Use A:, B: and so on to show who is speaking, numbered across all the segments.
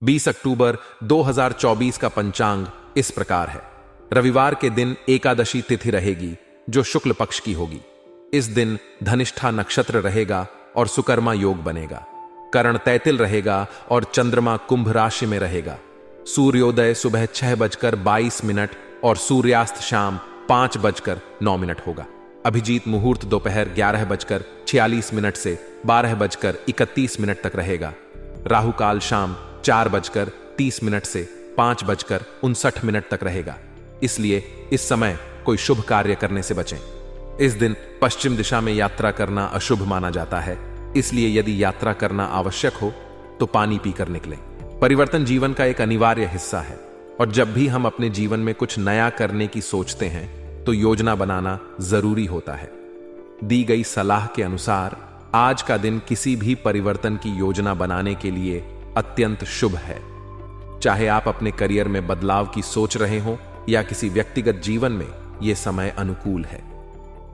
A: 20 अक्टूबर 2024 का पंचांग इस प्रकार है। रविवार के दिन एकादशी तिथि रहेगी जो शुक्ल पक्ष की होगी। इस दिन धनिष्ठा नक्षत्र रहेगा और सुकर्मा योग बनेगा। करण तैतिल रहेगा और चंद्रमा कुंभ राशि में रहेगा। सूर्योदय सुबह 6:22 और सूर्यास्त शाम 5:09 होगा। अभिजीत मुहूर्त दोपहर 11:46 से 12:31 तक रहेगा। राहु काल शाम 4:30 से 5:59 तक रहेगा। इसलिए इस समय कोई शुभ कार्य करने से बचें। इस दिन पश्चिम दिशा में यात्रा करना अशुभ माना जाता है, इसलिए यदि यात्रा करना आवश्यक हो तो पानी पीकर निकलें। परिवर्तन जीवन का एक अनिवार्य हिस्सा है और जब भी हम अपने जीवन में कुछ नया करने की सोचते हैं तो योजना बनाना जरूरी होता है। दी गई सलाह के अनुसार आज का दिन किसी भी परिवर्तन की योजना बनाने के लिए अत्यंत शुभ है। चाहे आप अपने करियर में बदलाव की सोच रहे हो या किसी व्यक्तिगत जीवन में, यह समय अनुकूल है।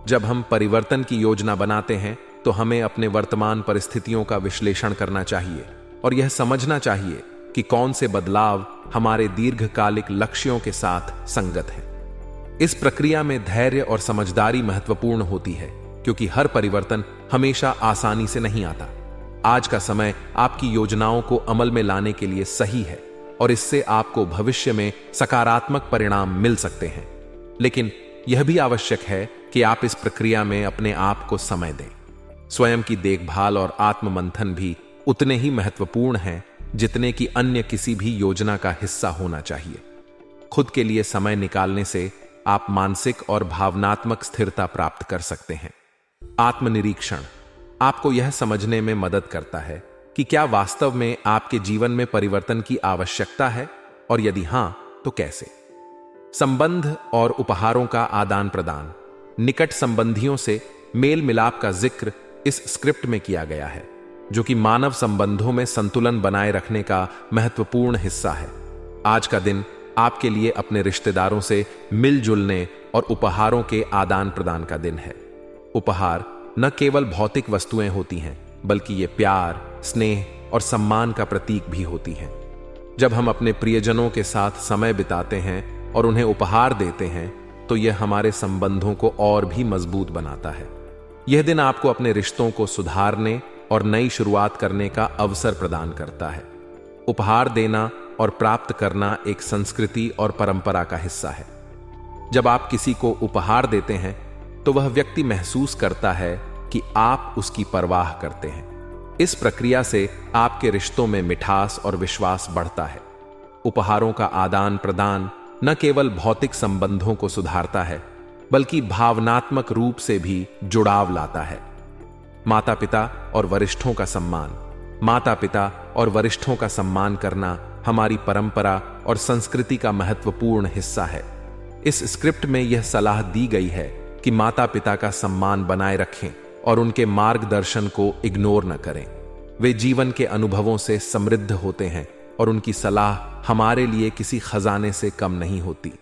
A: जब हम परिवर्तन की योजना बनाते हैं तो हमें अपने वर्तमान परिस्थितियों का विश्लेषण करना चाहिए और यह समझना चाहिए कि कौन से बदलाव हमारे दीर्घकालिक लक्ष्यों के साथ संगत है। इस प्रक्रिया में धैर्य और समझदारी महत्वपूर्ण होती है, क्योंकि हर परिवर्तन हमेशा आसानी से नहीं आता। आज का समय आपकी योजनाओं को अमल में लाने के लिए सही है और इससे आपको भविष्य में सकारात्मक परिणाम मिल सकते हैं। लेकिन यह भी आवश्यक है कि आप इस प्रक्रिया में अपने आप को समय दें। स्वयं की देखभाल और आत्ममंथन भी उतने ही महत्वपूर्ण हैं जितने कि अन्य किसी भी योजना का हिस्सा होना चाहिए। खुद के लिए समय निकालने से आप मानसिक और भावनात्मक स्थिरता प्राप्त कर सकते हैं। आत्मनिरीक्षण आपको यह समझने में मदद करता है कि क्या वास्तव में आपके जीवन में परिवर्तन की आवश्यकता है और यदि हां तो कैसे। संबंध और उपहारों का आदान प्रदान। निकट संबंधियों से मेल मिलाप का जिक्र इस स्क्रिप्ट में किया गया है, जो कि मानव संबंधों में संतुलन बनाए रखने का महत्वपूर्ण हिस्सा है। आज का दिन आपके लिए अपने रिश्तेदारों से मिलजुलने और उपहारों के आदान प्रदान का दिन है। उपहार न केवल भौतिक वस्तुएं होती हैं, बल्कि ये प्यार, स्नेह और सम्मान का प्रतीक भी होती हैं। जब हम अपने प्रियजनों के साथ समय बिताते हैं और उन्हें उपहार देते हैं तो यह हमारे संबंधों को और भी मजबूत बनाता है। यह दिन आपको अपने रिश्तों को सुधारने और नई शुरुआत करने का अवसर प्रदान करता है। उपहार देना और प्राप्त करना एक संस्कृति और परंपरा का हिस्सा है। जब आप किसी को उपहार देते हैं तो वह व्यक्ति महसूस करता है कि आप उसकी परवाह करते हैं। इस प्रक्रिया से आपके रिश्तों में मिठास और विश्वास बढ़ता है। उपहारों का आदान प्रदान न केवल भौतिक संबंधों को सुधारता है, बल्कि भावनात्मक रूप से भी जुड़ाव लाता है। माता पिता और वरिष्ठों का सम्मान। माता पिता और वरिष्ठों का सम्मान करना हमारी परंपरा और संस्कृति का महत्वपूर्ण हिस्सा है। इस स्क्रिप्ट में यह सलाह दी गई है कि माता पिता का सम्मान बनाए रखें और उनके मार्गदर्शन को इग्नोर न करें। वे जीवन के अनुभवों से समृद्ध होते हैं और उनकी सलाह हमारे लिए किसी खजाने से कम नहीं होती।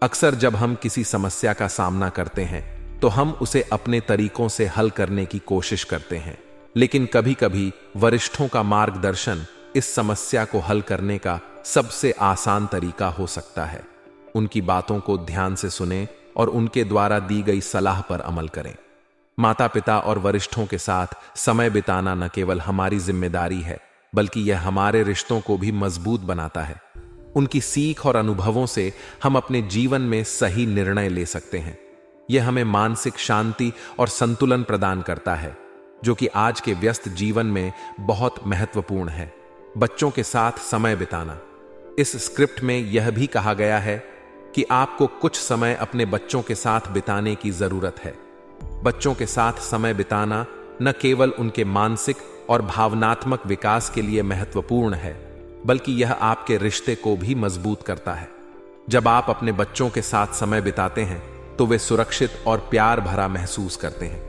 A: अक्सर जब हम किसी समस्या का सामना करते हैं तो हम उसे अपने तरीकों से हल करने की कोशिश करते हैं, लेकिन कभी-कभी वरिष्ठों का मार्गदर्शन इस समस्या को हल करने का सबसे आसान तरीका हो सकता है। उनकी बातों को ध्यान से सुनें और उनके द्वारा दी गई सलाह पर अमल करें। माता पिता और वरिष्ठों के साथ समय बिताना न केवल हमारी जिम्मेदारी है, बल्कि यह हमारे रिश्तों को भी मजबूत बनाता है। उनकी सीख और अनुभवों से हम अपने जीवन में सही निर्णय ले सकते हैं। यह हमें मानसिक शांति और संतुलन प्रदान करता है, जो कि आज के व्यस्त जीवन में बहुत महत्वपूर्ण है। बच्चों के साथ समय बिताना। इस स्क्रिप्ट में यह भी कहा गया है कि आपको कुछ समय अपने बच्चों के साथ बिताने की जरूरत है। बच्चों के साथ समय बिताना न केवल उनके मानसिक और भावनात्मक विकास के लिए महत्वपूर्ण है, बल्कि यह आपके रिश्ते को भी मजबूत करता है। जब आप अपने बच्चों के साथ समय बिताते हैं तो वे सुरक्षित और प्यार भरा महसूस करते हैं।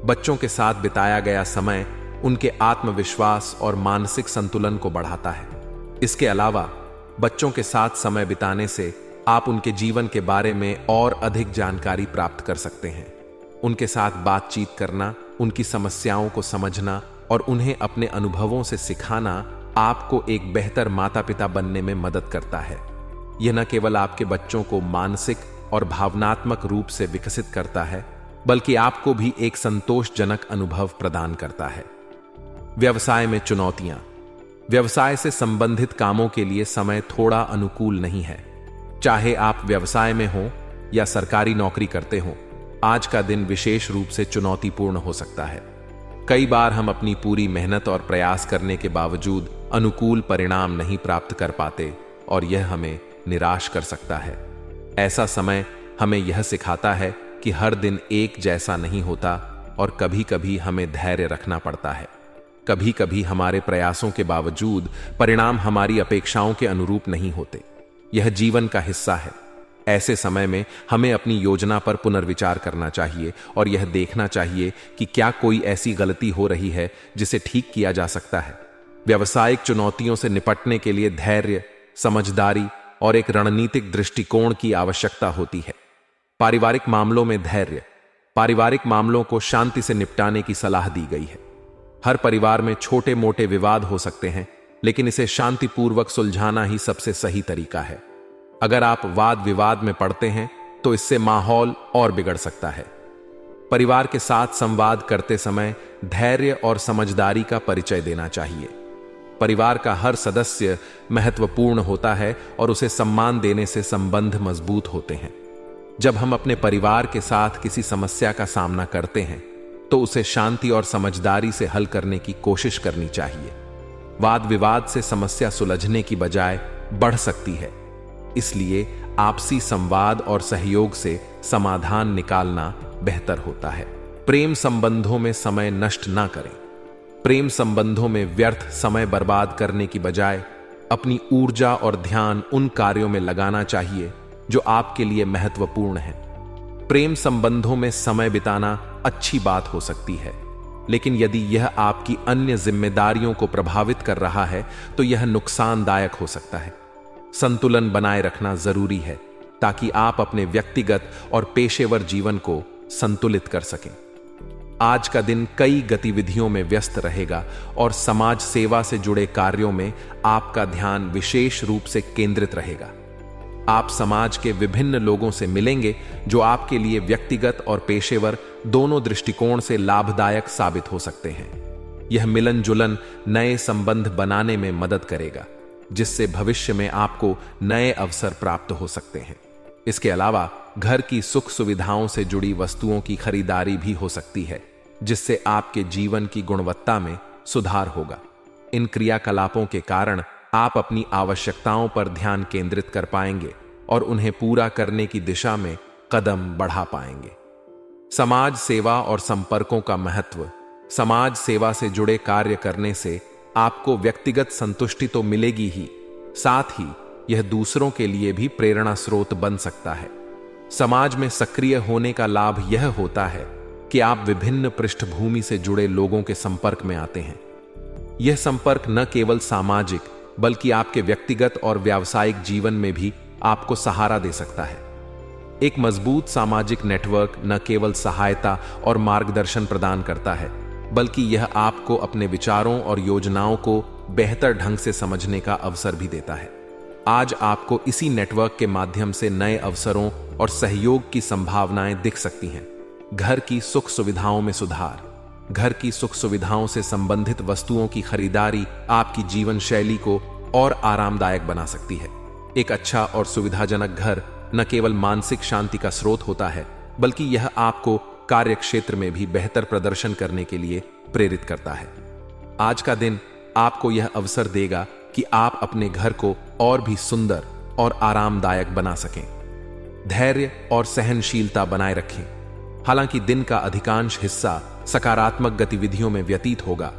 A: बच्चों के साथ बिताया गया समय उनके आत्मविश्वास और मानसिक संतुलन को बढ़ाता है। इसके अलावा बच्चों के साथ समय बिताने से आप उनके जीवन के बारे में और अधिक जानकारी प्राप्त कर सकते हैं। उनके साथ बातचीत करना, उनकी समस्याओं को समझना और उन्हें अपने अनुभवों से सिखाना आपको एक बेहतर माता पिता बनने में मदद करता है। यह न केवल आपके बच्चों को मानसिक और भावनात्मक रूप से विकसित करता है, बल्कि आपको भी एक संतोषजनक अनुभव प्रदान करता है। व्यवसाय में चुनौतियां। व्यवसाय से संबंधित कामों के लिए समय थोड़ा अनुकूल नहीं है। चाहे आप व्यवसाय में हो या सरकारी नौकरी करते हो, आज का दिन विशेष रूप से चुनौतीपूर्ण हो सकता है। कई बार हम अपनी पूरी मेहनत और प्रयास करने के बावजूद अनुकूल परिणाम नहीं प्राप्त कर पाते और यह हमें निराश कर सकता है। ऐसा समय हमें यह सिखाता है कि हर दिन एक जैसा नहीं होता और कभी कभी हमें धैर्य रखना पड़ता है। कभी कभी हमारे प्रयासों के बावजूद परिणाम हमारी अपेक्षाओं के अनुरूप नहीं होते। यह जीवन का हिस्सा है। ऐसे समय में हमें अपनी योजना पर पुनर्विचार करना चाहिए और यह देखना चाहिए कि क्या कोई ऐसी गलती हो रही है जिसे ठीक किया जा सकता है। व्यावसायिक चुनौतियों से निपटने के लिए धैर्य, समझदारी और एक रणनीतिक दृष्टिकोण की आवश्यकता होती है। पारिवारिक मामलों में धैर्य। पारिवारिक मामलों को शांति से निपटाने की सलाह दी गई है। हर परिवार में छोटे मोटे विवाद हो सकते हैं, लेकिन इसे शांतिपूर्वक सुलझाना ही सबसे सही तरीका है। अगर आप वाद विवाद में पड़ते हैं तो इससे माहौल और बिगड़ सकता है। परिवार के साथ संवाद करते समय धैर्य और समझदारी का परिचय देना चाहिए। परिवार का हर सदस्य महत्वपूर्ण होता है और उसे सम्मान देने से संबंध मजबूत होते हैं। जब हम अपने परिवार के साथ किसी समस्या का सामना करते हैं तो उसे शांति और समझदारी से हल करने की कोशिश करनी चाहिए। वाद विवाद से समस्या सुलझने की बजाय बढ़ सकती है, इसलिए आपसी संवाद और सहयोग से समाधान निकालना बेहतर होता है। प्रेम संबंधों में समय नष्ट ना करें। प्रेम संबंधों में व्यर्थ समय बर्बाद करने की बजाय अपनी ऊर्जा और ध्यान उन कार्यों में लगाना चाहिए जो आपके लिए महत्वपूर्ण है। प्रेम संबंधों में समय बिताना अच्छी बात हो सकती है, लेकिन यदि यह आपकी अन्य जिम्मेदारियों को प्रभावित कर रहा है तो यह नुकसानदायक हो सकता है। संतुलन बनाए रखना जरूरी है ताकि आप अपने व्यक्तिगत और पेशेवर जीवन को संतुलित कर सकें। आज का दिन कई गतिविधियों में व्यस्त रहेगा और समाज सेवा से जुड़े कार्यों में आपका ध्यान विशेष रूप से केंद्रित रहेगा। आप समाज के विभिन्न लोगों से मिलेंगे जो आपके लिए व्यक्तिगत और पेशेवर दोनों दृष्टिकोण से लाभदायक साबित हो सकते हैं। यह मिलन जुलन नए संबंध बनाने में मदद करेगा, जिससे भविष्य में आपको नए अवसर प्राप्त हो सकते हैं। इसके अलावा घर की सुख सुविधाओं से जुड़ी वस्तुओं की खरीदारी भी हो सकती है, जिससे आपके जीवन की गुणवत्ता में सुधार होगा। इन क्रियाकलापों के कारण आप अपनी आवश्यकताओं पर ध्यान केंद्रित कर पाएंगे और उन्हें पूरा करने की दिशा में कदम बढ़ा पाएंगे। समाज सेवा और संपर्कों का महत्व। समाज सेवा से जुड़े कार्य करने से आपको व्यक्तिगत संतुष्टि तो मिलेगी ही, साथ ही यह दूसरों के लिए भी प्रेरणा स्रोत बन सकता है। समाज में सक्रिय होने का लाभ यह होता है कि आप विभिन्न पृष्ठभूमि से जुड़े लोगों के संपर्क में आते हैं। यह संपर्क न केवल सामाजिक बल्कि आपके व्यक्तिगत और व्यावसायिक जीवन में भी आपको सहारा दे सकता है। एक मजबूत सामाजिक नेटवर्क न केवल सहायता और मार्गदर्शन प्रदान करता है, बल्कि यह आपको अपने विचारों और योजनाओं को बेहतर ढंग से समझने का अवसर भी देता है। आज आपको इसी नेटवर्क के माध्यम से नए अवसरों और सहयोग की संभावनाएं दिख सकती हैं। घर की सुख सुविधाओं में सुधार। घर की सुख सुविधाओं से संबंधित वस्तुओं की खरीदारी आपकी जीवन शैली को और आरामदायक बना सकती है। एक अच्छा और सुविधाजनक घर न केवल मानसिक शांति का स्रोत होता है, बल्कि यह आपको कार्य क्षेत्र में भी बेहतर प्रदर्शन करने के लिए प्रेरित करता है। आज का दिन आपको यह अवसर देगा कि आप अपने घर को और भी सुंदर और आरामदायक बना सकें। धैर्य और सहनशीलता बनाए रखें। हालांकि दिन का अधिकांश हिस्सा सकारात्मक गतिविधियों में व्यतीत होगा,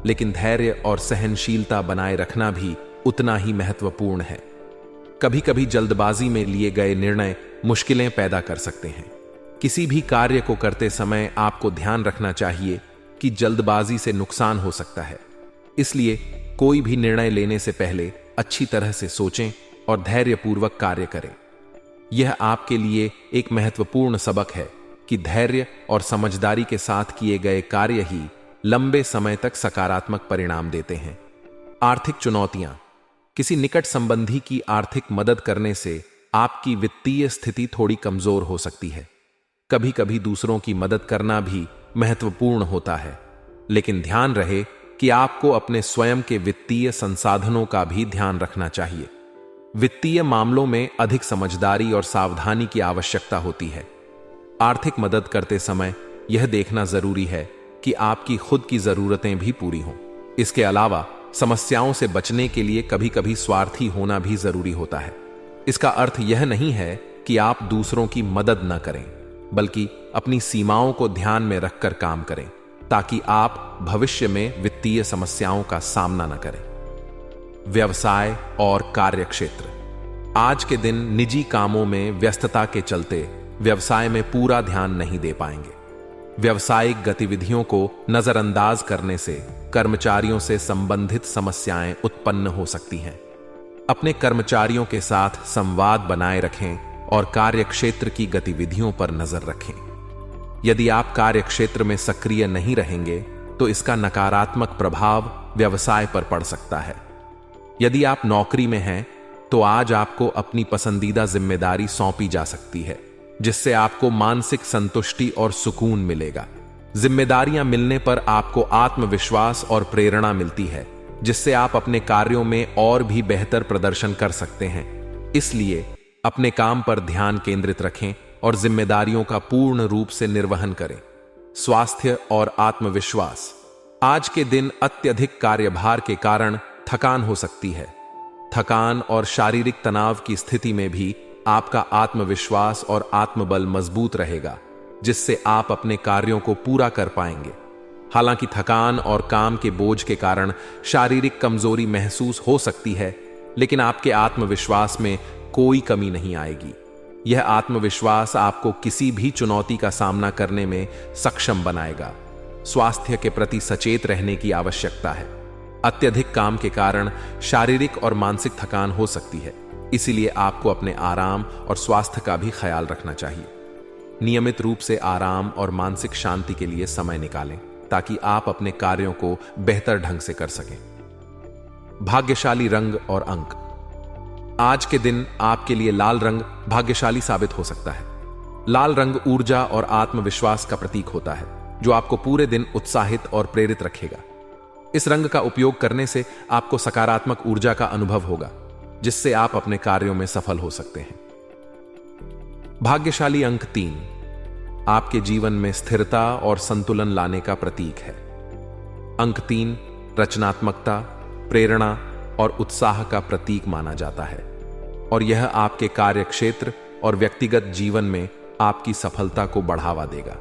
A: लेकिन धैर्य और सहनशीलता बनाए रखना भी उतना ही महत्वपूर्ण है। कभी कभी जल्दबाजी में लिए गए निर्णय मुश्किलें पैदा कर सकते हैं। किसी भी कार्य को करते समय आपको ध्यान रखना चाहिए कि जल्दबाजी से नुकसान हो सकता है। इसलिए कोई भी निर्णय लेने से पहले अच्छी तरह से सोचें और धैर्यपूर्वक कार्य करें। यह आपके लिए एक महत्वपूर्ण सबक है कि धैर्य और समझदारी के साथ किए गए कार्य ही लंबे समय तक सकारात्मक परिणाम देते हैं। आर्थिक चुनौतियां। किसी निकट संबंधी की आर्थिक मदद करने से आपकी वित्तीय स्थिति थोड़ी कमजोर हो सकती है। कभी कभी दूसरों की मदद करना भी महत्वपूर्ण होता है, लेकिन ध्यान रहे कि आपको अपने स्वयं के वित्तीय संसाधनों का भी ध्यान रखना चाहिए। वित्तीय मामलों में अधिक समझदारी और सावधानी की आवश्यकता होती है। आर्थिक मदद करते समय यह देखना जरूरी है कि आपकी खुद की जरूरतें भी पूरी हों। इसके अलावा समस्याओं से बचने के लिए कभी कभी स्वार्थी होना भी जरूरी होता है। इसका अर्थ यह नहीं है कि आप दूसरों की मदद न करें, बल्कि अपनी सीमाओं को ध्यान में रखकर काम करें, ताकि आप भविष्य में वित्तीय समस्याओं का सामना न करें। व्यवसाय और कार्यक्षेत्र। आज के दिन निजी कामों में व्यस्तता के चलते व्यवसाय में पूरा ध्यान नहीं दे पाएंगे। व्यावसायिक गतिविधियों को नजरअंदाज करने से कर्मचारियों से संबंधित समस्याएं उत्पन्न हो सकती हैं। अपने कर्मचारियों के साथ संवाद बनाए रखें और कार्यक्षेत्र की गतिविधियों पर नजर रखें। यदि आप कार्यक्षेत्र में सक्रिय नहीं रहेंगे तो इसका नकारात्मक प्रभाव व्यवसाय पर पड़ सकता है। यदि आप नौकरी में हैं तो आज आपको अपनी पसंदीदा जिम्मेदारी सौंपी जा सकती है, जिससे आपको मानसिक संतुष्टि और सुकून मिलेगा। जिम्मेदारियां मिलने पर आपको आत्मविश्वास और प्रेरणा मिलती है, जिससे आप अपने कार्यों में और भी बेहतर प्रदर्शन कर सकते हैं। इसलिए अपने काम पर ध्यान केंद्रित रखें और जिम्मेदारियों का पूर्ण रूप से निर्वहन करें। स्वास्थ्य और आत्मविश्वास। आज के दिन अत्यधिक कार्यभार के कारण थकान हो सकती है। थकान और शारीरिक तनाव की स्थिति में भी आपका आत्मविश्वास और आत्मबल मजबूत रहेगा, जिससे आप अपने कार्यों को पूरा कर पाएंगे। हालांकि थकान और काम के बोझ के कारण शारीरिक कमजोरी महसूस हो सकती है, लेकिन आपके आत्मविश्वास में कोई कमी नहीं आएगी। यह आत्मविश्वास आपको किसी भी चुनौती का सामना करने में सक्षम बनाएगा। स्वास्थ्य के प्रति सचेत रहने की आवश्यकता है। अत्यधिक काम के कारण शारीरिक और मानसिक थकान हो सकती है, इसीलिए आपको अपने आराम और स्वास्थ्य का भी ख्याल रखना चाहिए। नियमित रूप से आराम और मानसिक शांति के लिए समय निकालें, ताकि आप अपने कार्यों को बेहतर ढंग से कर सकें। भाग्यशाली रंग और अंक। आज के दिन आपके लिए लाल रंग भाग्यशाली साबित हो सकता है। लाल रंग ऊर्जा और आत्मविश्वास का प्रतीक होता है, जो आपको पूरे दिन उत्साहित और प्रेरित रखेगा। इस रंग का उपयोग करने से आपको सकारात्मक ऊर्जा का अनुभव होगा, जिससे आप अपने कार्यों में सफल हो सकते हैं। भाग्यशाली अंक 3 आपके जीवन में स्थिरता और संतुलन लाने का प्रतीक है। अंक 3 रचनात्मकता, प्रेरणा और उत्साह का प्रतीक माना जाता है, और यह आपके कार्यक्षेत्र और व्यक्तिगत जीवन में आपकी सफलता को बढ़ावा देगा।